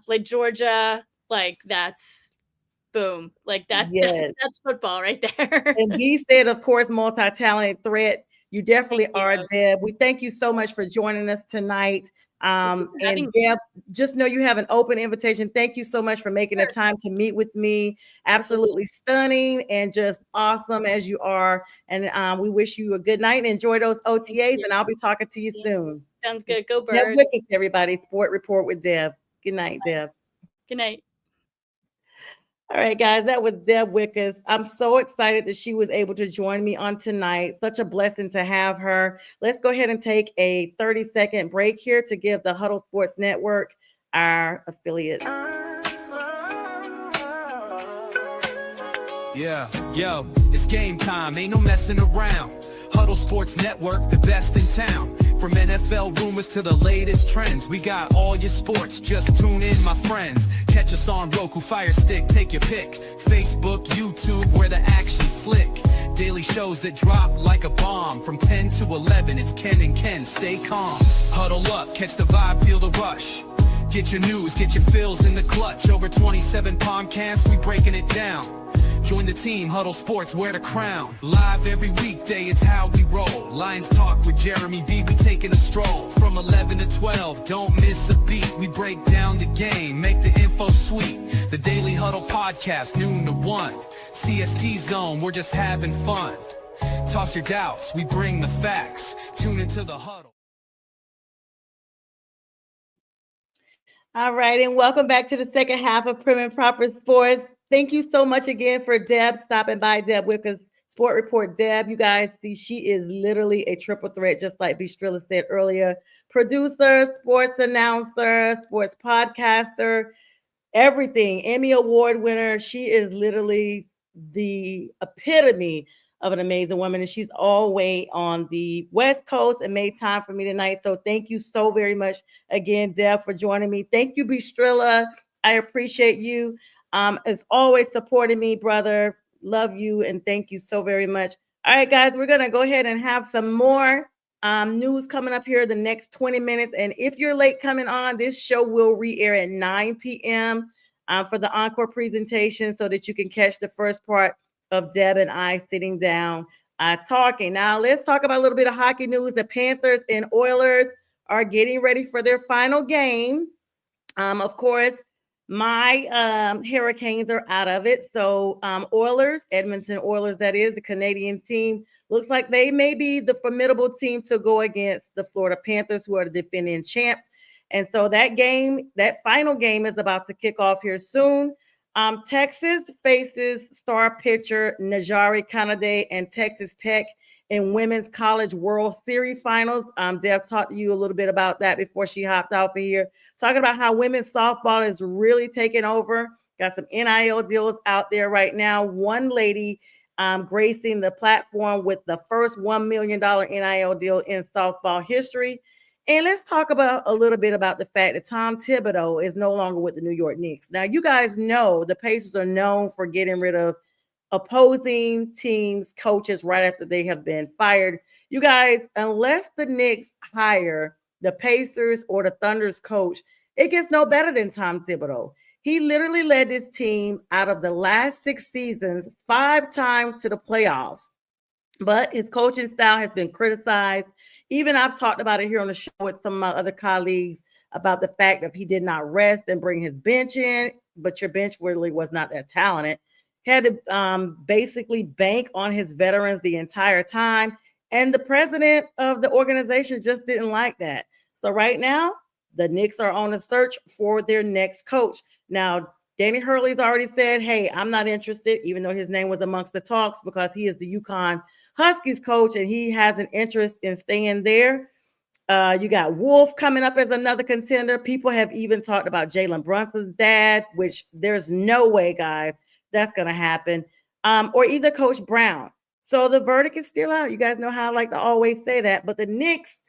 like Georgia, like that's boom. Like that's football right there. And Dee said, of course, multi-talented threat. You definitely are, Deb. We thank you so much for joining us tonight. And Deb, just know you have an open invitation. Thank you so much for making the time to meet with me. Absolutely stunning and just awesome as you are. And we wish you a good night and enjoy those OTAs. And I'll be talking to you soon. Sounds good. Go Birds. Deb Whitcas, everybody. Sport Report with Deb. Good night, Deb. Good night. All right, guys, that was Deb Whitcas. I'm so excited that she was able to join me on tonight. Such a blessing to have her. Let's go ahead and take a 30-second break here to give the Huddle Sports Network our affiliate. Yeah, yo, it's game time. Ain't no messing around. Huddle Sports Network, the best in town. From NFL rumors to the latest trends, we got all your sports, just tune in, my friends. Catch us on Roku, Fire Stick, take your pick. Facebook, YouTube, where the action's slick. Daily shows that drop like a bomb. From 10 to 11, it's Ken and Ken, stay calm. Huddle up, catch the vibe, feel the rush. Get your news, get your fills in the clutch. Over 27 podcasts, we breaking it down. Join the team, Huddle Sports, wear the crown. Live every weekday, it's how we roll. Lions Talk with Jeremy B, we taking a stroll. From 11 to 12, don't miss a beat. We break down the game, make the info sweet. The Daily Huddle Podcast, noon to 1. CST Zone, we're just having fun. Toss your doubts, we bring the facts. Tune into the Huddle. All right, and welcome back to the second half of Prim and Proper Sports. Thank you so much again for Deb stopping by, Deb Whitcas, Sport Report Deb. You guys see, she is literally a triple threat, just like Bistrilla said earlier. Producer, sports announcer, sports podcaster, everything. Emmy Award winner. She is literally the epitome of an amazing woman, and she's all the way on the West Coast and made time for me tonight. So thank you so very much again, Deb, for joining me. Thank you, Bistrilla. I appreciate you. As always, supporting me, brother. Love you and thank you so very much. All right, guys, we're gonna go ahead and have some more news coming up here the next 20 minutes. And if you're late coming on, this show will re-air at 9 p.m. For the encore presentation so that you can catch the first part of Deb and I sitting down talking. Now, let's talk about a little bit of hockey news. The Panthers and Oilers are getting ready for their final game. Of course, my Hurricanes are out of it. So Oilers, Edmonton Oilers, that is, the Canadian team, looks like they may be the formidable team to go against the Florida Panthers, who are the defending champs. And so that game, that final game is about to kick off here soon. Texas faces star pitcher Najari Kanade and Texas Tech in women's college World Series finals. Deb talked to you a little bit about that before she hopped off of here, talking about how women's softball is really taking over. Got some NIL deals out there right now. One lady gracing the platform with the first $1 million NIL deal in softball history. And let's talk about a little bit about the fact that Tom Thibodeau is no longer with the New York Knicks. Now, you guys know the Pacers are known for getting rid of opposing teams' coaches right after they have been fired. You guys, unless the Knicks hire the Pacers or the Thunder's coach, it gets no better than Tom Thibodeau. He literally led his team out of the last 6 seasons 5 times to the playoffs. But his coaching style has been criticized. Even I've talked about it here on the show with some of my other colleagues about the fact that he did not rest and bring his bench in, but your bench really was not that talented. He had to basically bank on his veterans the entire time. And the president of the organization just didn't like that. So right now, the Knicks are on a search for their next coach. Now, Danny Hurley's already said, hey, I'm not interested, even though his name was amongst the talks, because he is the UConn Huskies coach and he has an interest in staying there. You got Wolf coming up as another contender. People have even talked about Jalen Brunson's dad, which there's no way, guys, that's going to happen. Or either Coach Brown. So the verdict is still out. You guys know how I like to always say that. But the Knicks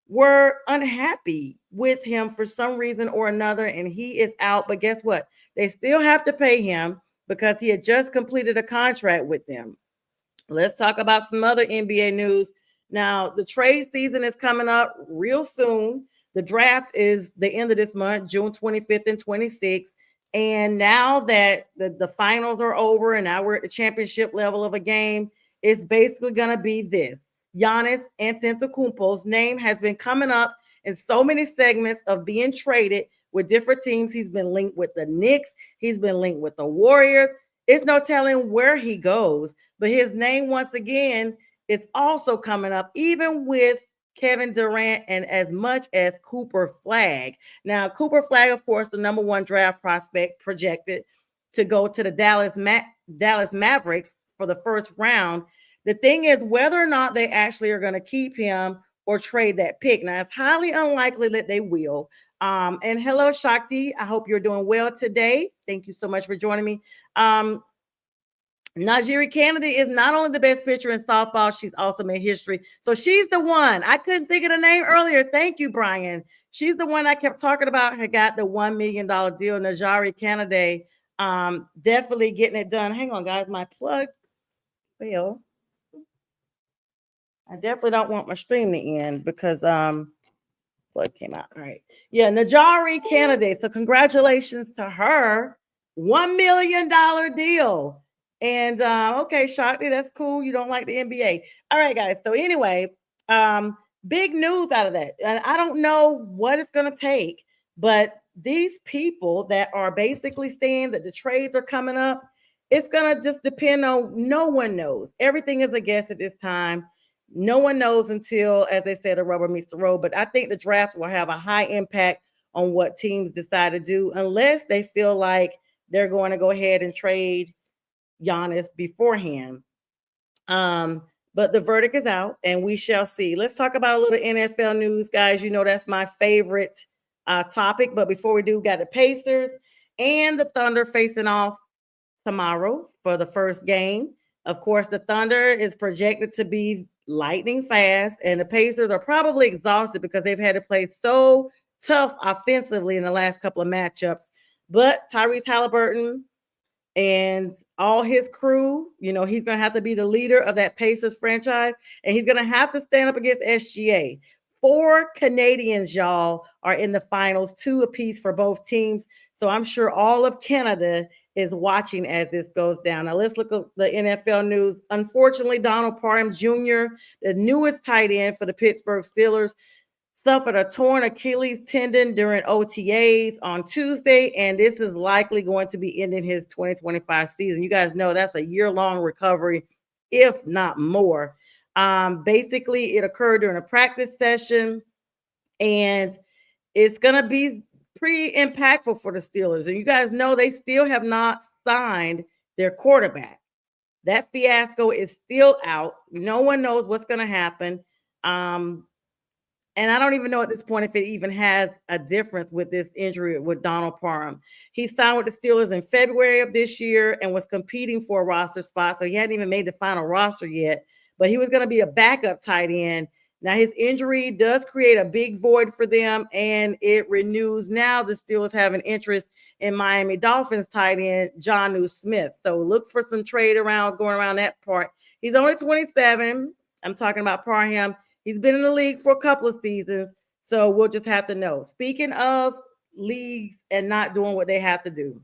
were unhappy with him for some reason or another, and he is out. But guess what? They still have to pay him because he had just completed a contract with them. Let's talk about some other NBA news. Now, the trade season is coming up real soon. The draft is the end of this month, June 25th and 26th. And now that the finals are over and now we're at the championship level of a game, it's basically going to be this. Giannis Antetokounmpo's name has been coming up in so many segments of being traded with different teams. He's been linked with the Knicks. He's been linked with the Warriors. It's no telling where he goes, but his name, once again, is also coming up, even with Kevin Durant and as much as Cooper Flagg. Now, Cooper Flagg, of course, the number 1 draft prospect projected to go to the Dallas Mavericks for the first round. The thing is whether or not they actually are going to keep him or trade that pick. Now, it's highly unlikely that they will. And hello, Shakti. I hope you're doing well today. Thank you so much for joining me. Najiri Kennedy is not only the best pitcher in softball, she's also made history. So she's the one. I couldn't think of the name earlier. Thank you, Brian. She's the one I kept talking about who got the $1 million deal. Najiri Kennedy, definitely getting it done. Hang on, guys. My plug fell. I definitely don't want my stream to end because plug came out. All right. Yeah, Najiri Kennedy. So congratulations to her. $1 million deal. And okay, Shakti, that's cool. You don't like the NBA. All right, guys. So anyway, big news out of that. And I don't know what it's going to take, but these people that are basically saying that the trades are coming up, it's going to just depend on, no one knows. Everything is a guess at this time. No one knows until, as they said, the rubber meets the road. But I think the draft will have a high impact on what teams decide to do, unless they feel like they're going to go ahead and trade Giannis beforehand. But the verdict is out and we shall see. Let's talk about a little NFL news, guys. You know, that's my favorite topic. But before we do, got the Pacers and the Thunder facing off tomorrow for the first game. Of course, the Thunder is projected to be lightning fast, and the Pacers are probably exhausted because they've had to play so tough offensively in the last couple of matchups. But Tyrese Halliburton and all his crew, you know, he's going to have to be the leader of that Pacers franchise, and he's going to have to stand up against SGA. 4 Canadians, y'all, are in the finals, 2 apiece for both teams. So I'm sure all of Canada is watching as this goes down. Now let's look at the NFL news. Unfortunately, Donald Prim Jr., the newest tight end for the Pittsburgh Steelers, suffered a torn Achilles tendon during OTAs on Tuesday, and this is likely going to be ending his 2025 season. You guys know that's a year-long recovery, if not more. Basically, it occurred during a practice session, and it's going to be pretty impactful for the Steelers. And you guys know they still have not signed their quarterback. That fiasco is still out. No one knows what's going to happen. And I don't even know at this point if it even has a difference with this injury with Donald Parham. He signed with the Steelers in February of this year and was competing for a roster spot. So he hadn't even made the final roster yet, but he was going to be a backup tight end. Now his injury does create a big void for them, and it renews now the Steelers have an interest in Miami Dolphins tight end Jonnu Smith. So look for some trade around going around that part. He's only 27. I'm talking about Parham. He's been in the league for a couple of seasons, so we'll just have to know. Speaking of leagues and not doing what they have to do,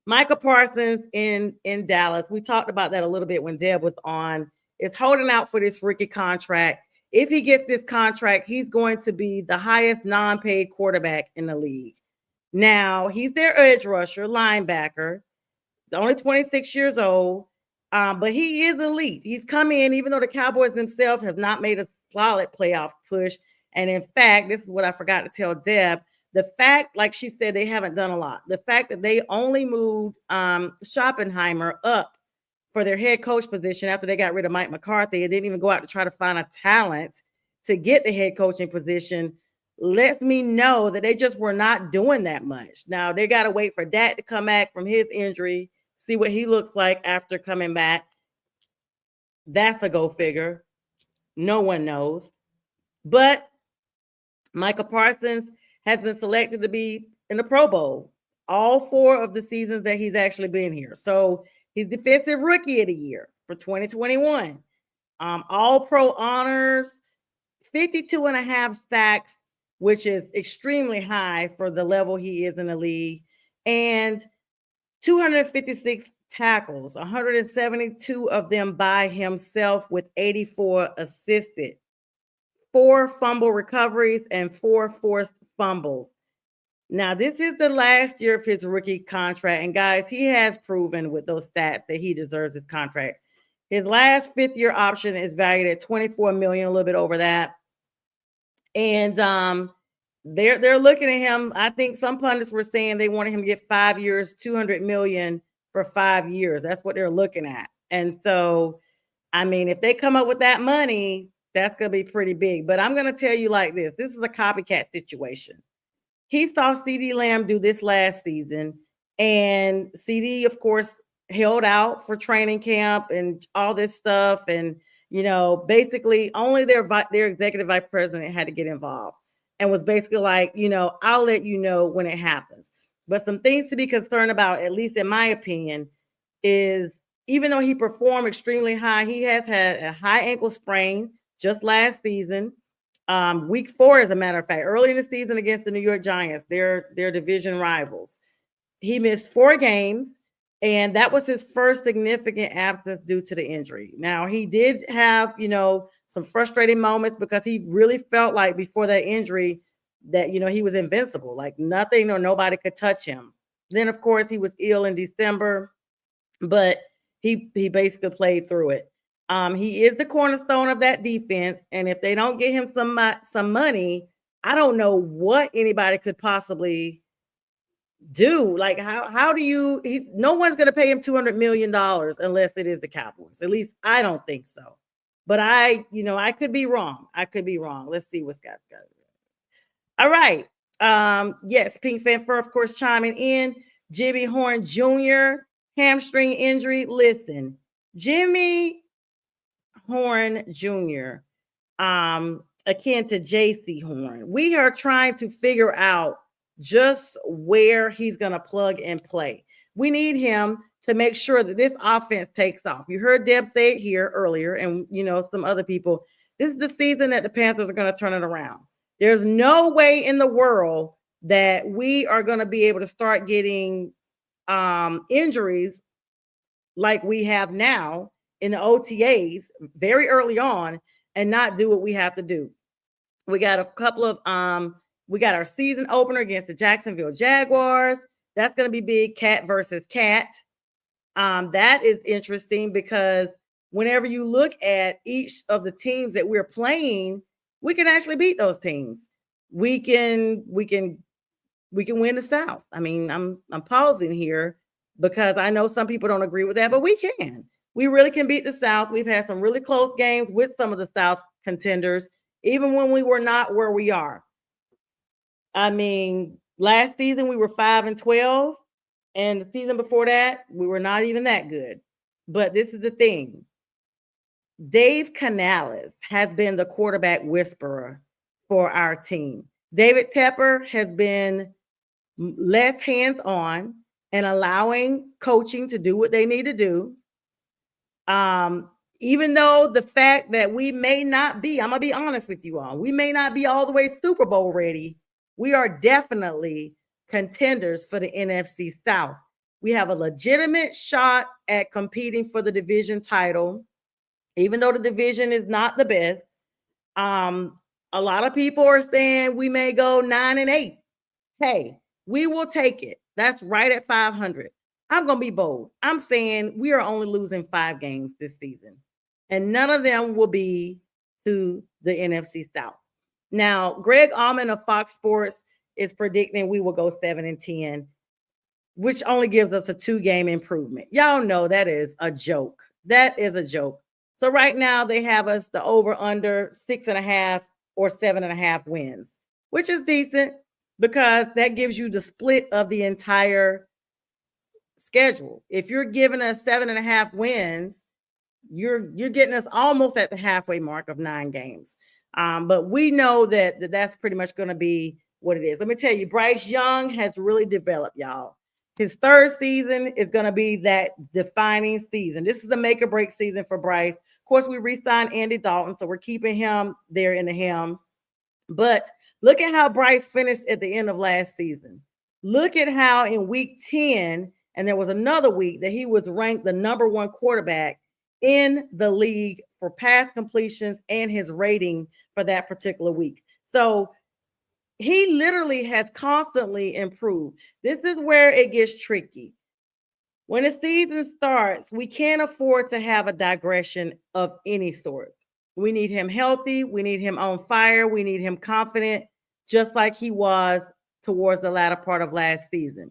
Micah Parsons in Dallas, we talked about that a little bit when Deb was on, is holding out for this rookie contract. If he gets this contract, he's going to be the highest non-paid quarterback in the league. Now, he's their edge rusher, linebacker. He's only 26 years old. But he is elite. He's come in, even though the Cowboys themselves have not made a solid playoff push. And in fact, this is what I forgot to tell Deb. The fact, like she said, they haven't done a lot. The fact that they only moved Schoppenheimer up for their head coach position after they got rid of Mike McCarthy and didn't even go out to try to find a talent to get the head coaching position lets me know that they just were not doing that much. Now, they got to wait for Dak to come back from his injury, see what he looks like after coming back. That's a go figure. No one knows. But Micah Parsons has been selected to be in the Pro Bowl all 4 of the seasons that he's actually been here. So he's Defensive Rookie of the Year for 2021. All Pro honors, 52.5 sacks, which is extremely high for the level he is in the league, and 256 tackles, 172 of them by himself with 84 assisted, 4 fumble recoveries, and 4 forced fumbles. Now, this is the last year of his rookie contract, and guys, he has proven with those stats that he deserves his contract. His last 5th-year option is valued at $24 million, a little bit over that. And they're looking at him. I think some pundits were saying they wanted him to get 5 years, $200 million for 5 years. That's what they're looking at. And so, I mean, if they come up with that money, that's going to be pretty big. But I'm going to tell you like this. This is a copycat situation. He saw CD Lamb do this last season, and CD, of course, held out for training camp and all this stuff. And, you know, basically only their executive vice president had to get involved and was basically like, you know, I'll let you know when it happens. But some things to be concerned about, at least in my opinion, is even though he performed extremely high, he has had a high ankle sprain just last season. Week 4, as a matter of fact, early in the season against the New York Giants, their division rivals. He missed 4 games, and that was his first significant absence due to the injury. Now, he did have, you know, some frustrating moments because he really felt like before that injury that, you know, he was invincible, like nothing or nobody could touch him. Then, of course, he was ill in December, but he basically played through it. He is the cornerstone of that defense, and if they don't get him some money, I don't know what anybody could possibly do. Like, how do you? No one's going to pay him $200 million unless it is the Cowboys. At least I don't think so. But I could be wrong. Let's see what's got. All right. Yes, Pink Fanfur, of course, chiming in. Jimmy Horn Jr. hamstring injury. Listen, Jimmy Horn Jr., akin to JC Horn. We are trying to figure out just where he's going to plug and play. We need him to make sure that this offense takes off. You heard Deb say it here earlier, and, you know, some other people. This is the season that the Panthers are going to turn it around. There's no way in the world that we are going to be able to start getting injuries like we have now in the OTAs very early on and not do what we have to do. We got a couple of we got our season opener against the Jacksonville Jaguars. That's going to be big, cat versus cat. That is interesting because whenever you look at each of the teams that we're playing, we can actually beat those teams. We can win the South. I mean, I'm pausing here because I know some people don't agree with that, but we can. We really can beat the South. We've had some really close games with some of the South contenders, even when we were not where we are. I mean, last season we were 5-12, and the season before that, we were not even that good. But this is the thing. Dave Canales has been the quarterback whisperer for our team. David Tepper has been less hands-on and allowing coaching to do what they need to do. Even though the fact that we may not be, I'm going to be honest with you all, we may not be all the way Super Bowl ready. We are definitely contenders for the NFC South. We have a legitimate shot at competing for the division title, even though the division is not the best. A lot of people are saying we may go 9-8. Hey, we will take it. That's right at 500. I'm going to be bold. I'm saying we are only losing 5 games this season, and none of them will be to the NFC South. Now, Greg Allman of Fox Sports is predicting we will go 7-10, which only gives us a 2-game improvement. Y'all know that is a joke. That is a joke. So right now they have us the over under 6.5 or 7.5 wins, which is decent because that gives you the split of the entire schedule. If you're giving us 7.5 wins, you're getting us almost at the halfway mark of 9 games. But we know that that's pretty much going to be what it is. Let me tell you, Bryce Young has really developed, y'all. His 3rd season is going to be that defining season. This is the make or break season for Bryce. Of course, we re-signed Andy Dalton, so we're keeping him there in the helm. But look at how Bryce finished at the end of last season. Look at how in week 10, and there was another week that he was ranked the number 1 quarterback in the league for pass completions and his rating for that particular week. So he literally has constantly improved. This is where it gets tricky. When the season starts, we can't afford to have a digression of any sort. We need him healthy. We need him on fire. We need him confident, just like he was towards the latter part of last season.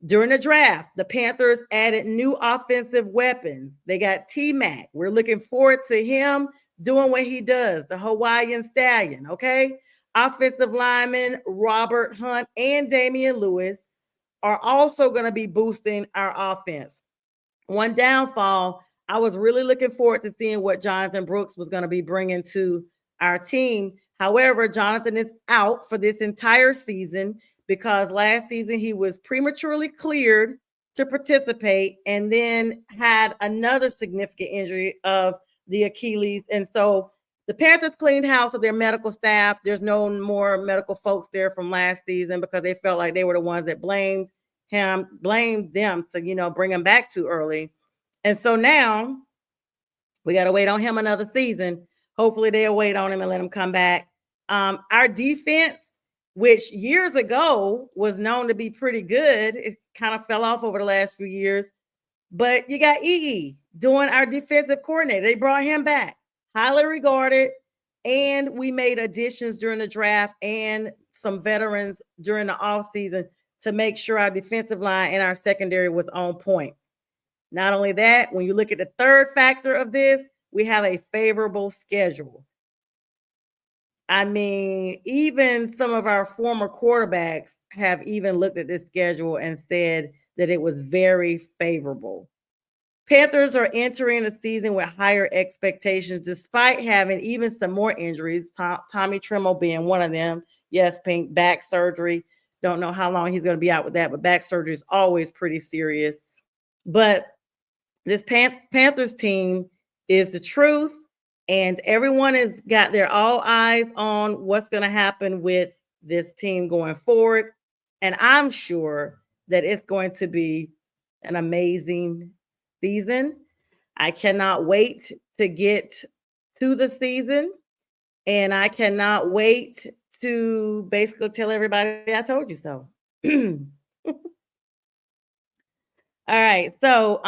During the draft, the Panthers added new offensive weapons. They got T-Mac. We're looking forward to him doing what he does, the Hawaiian Stallion, okay? Offensive linemen Robert Hunt and Damian Lewis are also going to be boosting our offense. One downfall, I was really looking forward to seeing what Jonathan Brooks was going to be bringing to our team. However, Jonathan is out for this entire season because last season he was prematurely cleared to participate and then had another significant injury of the Achilles. And so the Panthers cleaned house of their medical staff. There's no more medical folks there from last season because they felt like they were the ones that blamed them to, bring him back too early. And so now we got to wait on him another season. Hopefully they'll wait on him and let him come back. Our defense, which years ago was known to be pretty good, it kind of fell off over the last few years. But you got EE doing our defensive coordinator. They brought him back. Highly regarded, and we made additions during the draft and some veterans during the offseason to make sure our defensive line and our secondary was on point. Not only that, when you look at the third factor of this, we have a favorable schedule. I mean, even some of our former quarterbacks have even looked at this schedule and said that it was very favorable. Panthers are entering the season with higher expectations, despite having even some more injuries, Tommy Tremble being one of them. Yes, Pink, back surgery. Don't know how long he's going to be out with that, but back surgery is always pretty serious. But this Panthers team is the truth, and everyone has got their all eyes on what's going to happen with this team going forward. And I'm sure that it's going to be an amazing season. I cannot wait to get to the season, and I cannot wait to basically tell everybody I told you so. All right, so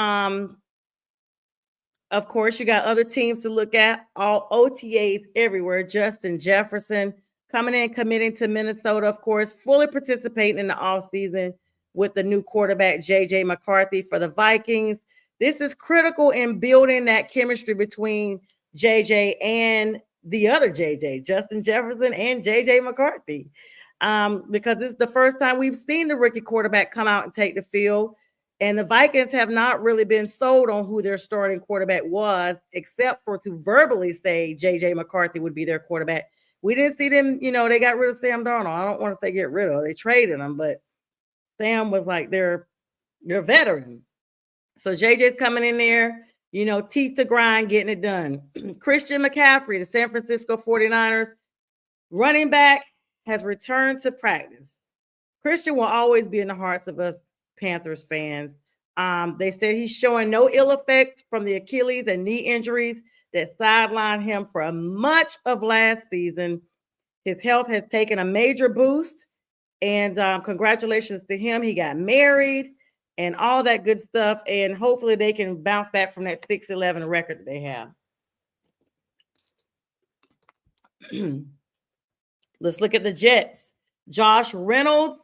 of course you got other teams to look at. All OTAs everywhere. Justin Jefferson coming in, committing to Minnesota, of course, fully participating in the offseason with the new quarterback JJ McCarthy for the Vikings. this is critical in building that chemistry between JJ and the other JJ, Justin Jefferson and JJ McCarthy. Because this is the first time we've seen the rookie quarterback come out and take the field. And the Vikings have not really been sold on who their starting quarterback was, except for to verbally say JJ McCarthy would be their quarterback. We didn't see them, they got rid of Sam Darnold. I don't want to say get rid of, they traded him, but Sam was like their veteran. So JJ's coming in there, teeth to grind, getting it done. Christian McCaffrey, the San Francisco 49ers running back, has returned to practice. Christian will always be in the hearts of us Panthers fans. They said he's showing no ill effects from the Achilles and knee injuries that sidelined him for much of last season. His health has taken a major boost, and congratulations to him. He got married and all that good stuff, and hopefully they can bounce back from that 6-11 record that they have. Let's look at the Jets. Josh Reynolds,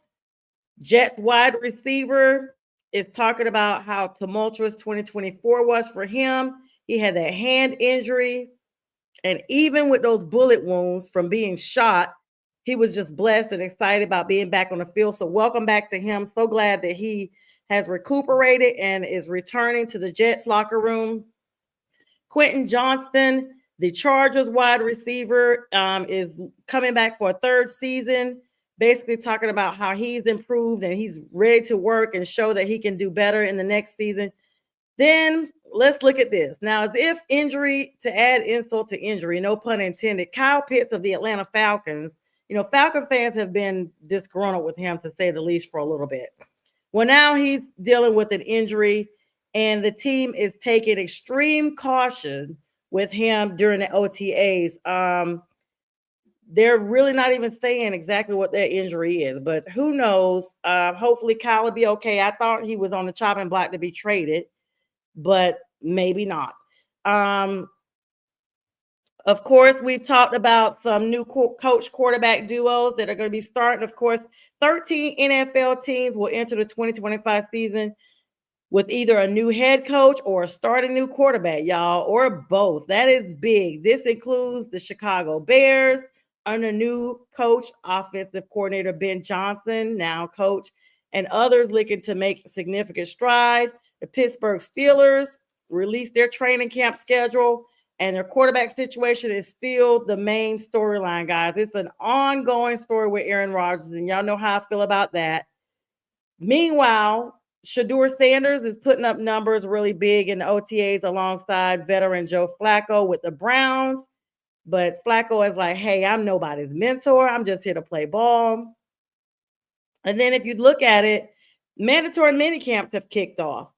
Jets wide receiver, is talking about how tumultuous 2024 was for him. He had that hand injury, and even with those bullet wounds from being shot, he was just blessed and excited about being back on the field. So welcome back to him. So glad that he has recuperated and is returning to the Jets locker room. Quentin Johnston, the Chargers wide receiver, is coming back for a third season, basically talking about how he's improved and he's ready to work and show that he can do better in the next season. Then let's look at this. Now, as if injury to add insult to injury, no pun intended, Kyle Pitts of the Atlanta Falcons, Falcon fans have been disgruntled with him, to say the least, for a little bit. Well, now he's dealing with an injury, and the team is taking extreme caution with him during the OTAs. They're really not even saying exactly what that injury is, but who knows? Hopefully Kyle will be okay. I thought he was on the chopping block to be traded, but maybe not. Of course, we've talked about some new coach quarterback duos that are going to be starting. Of course, 13 NFL teams will enter the 2025 season with either a new head coach or start a new quarterback, y'all, or both. That is big. This includes the Chicago Bears under new coach, offensive coordinator Ben Johnson, now coach, and others looking to make significant strides. The Pittsburgh Steelers released their training camp schedule, and their quarterback situation is still the main storyline, guys. It's an ongoing story with Aaron Rodgers, and y'all know how I feel about that. Meanwhile, Shedeur Sanders is putting up numbers really big in the OTAs alongside veteran Joe Flacco with the Browns. But Flacco is like, hey, I'm nobody's mentor. I'm just here to play ball. And then if you look at it, mandatory mini camps have kicked off.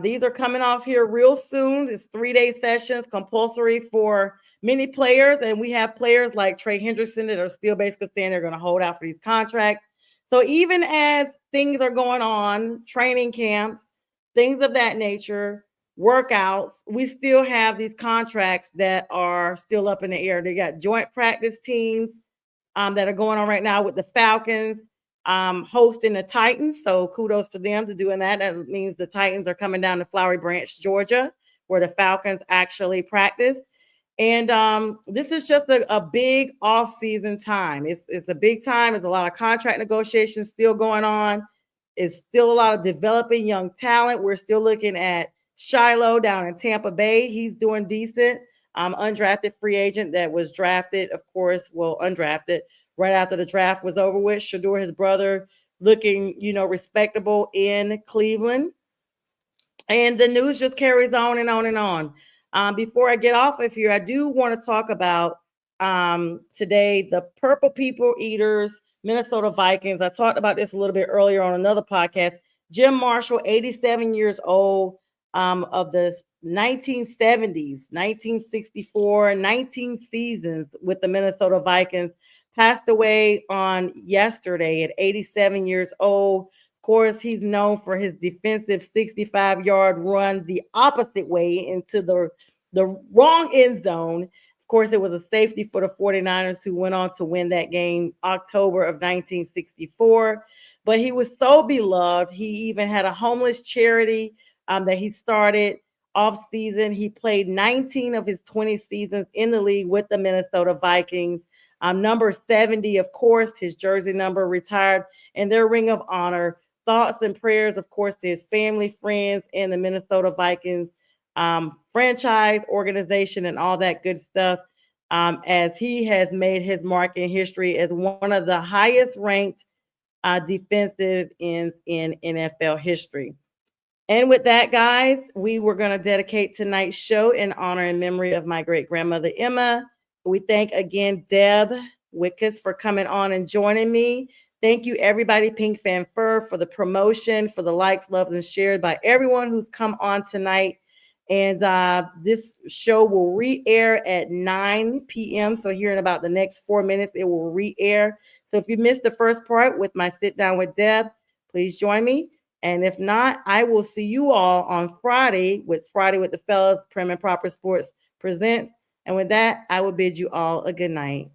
These are coming off here real soon. It's 3-day sessions, compulsory for many players. And we have players like Trey Hendrickson that are still basically saying they're going to hold out for these contracts. So even as things are going on, training camps, things of that nature, workouts, we still have these contracts that are still up in the air. They got joint practice teams that are going on right now with the Falcons hosting the Titans. So kudos to them to doing that. That means the Titans are coming down to Flowery Branch, Georgia, where the Falcons actually practice. And this is just a big off-season time. It's a big time. There's a lot of contract negotiations still going on. It's still a lot of developing young talent. We're still looking at Shiloh down in Tampa Bay. He's doing decent. Undrafted free agent that was drafted, of course, undrafted right after the draft was over with. Shedeur, his brother, looking, respectable in Cleveland. And the news just carries on and on and on. Before I get off of here, I do want to talk about today the Purple People Eaters, Minnesota Vikings. I talked about this a little bit earlier on another podcast. Jim Marshall, 87 years old, of the 1970s, 1964, 19 seasons with the Minnesota Vikings, passed away on yesterday at 87 years old. Of course, he's known for his defensive 65-yard run the opposite way into the wrong end zone. Of course, it was a safety for the 49ers, who went on to win that game October of 1964. But he was so beloved. He even had a homeless charity that he started off season. He played 19 of his 20 seasons in the league with the Minnesota Vikings. Number 70, of course, his jersey number, retired in their Ring of Honor. Thoughts and prayers, of course, to his family, friends, and the Minnesota Vikings franchise, organization, and all that good stuff, as he has made his mark in history as one of the highest ranked defensive ends in NFL history. And with that, guys, we were going to dedicate tonight's show in honor and memory of my great grandmother, Emma. We thank again Deb Whitcas for coming on and joining me. Thank you, everybody, Pink Fan Fur, for the promotion, for the likes, loves, and shared by everyone who's come on tonight. And this show will re-air at 9 p.m. So here in about the next 4 minutes, it will re-air. So if you missed the first part with my sit down with Deb, please join me. And if not, I will see you all on Friday with the Fellas, Prim and Proper Sports presents. And with that, I will bid you all a good night.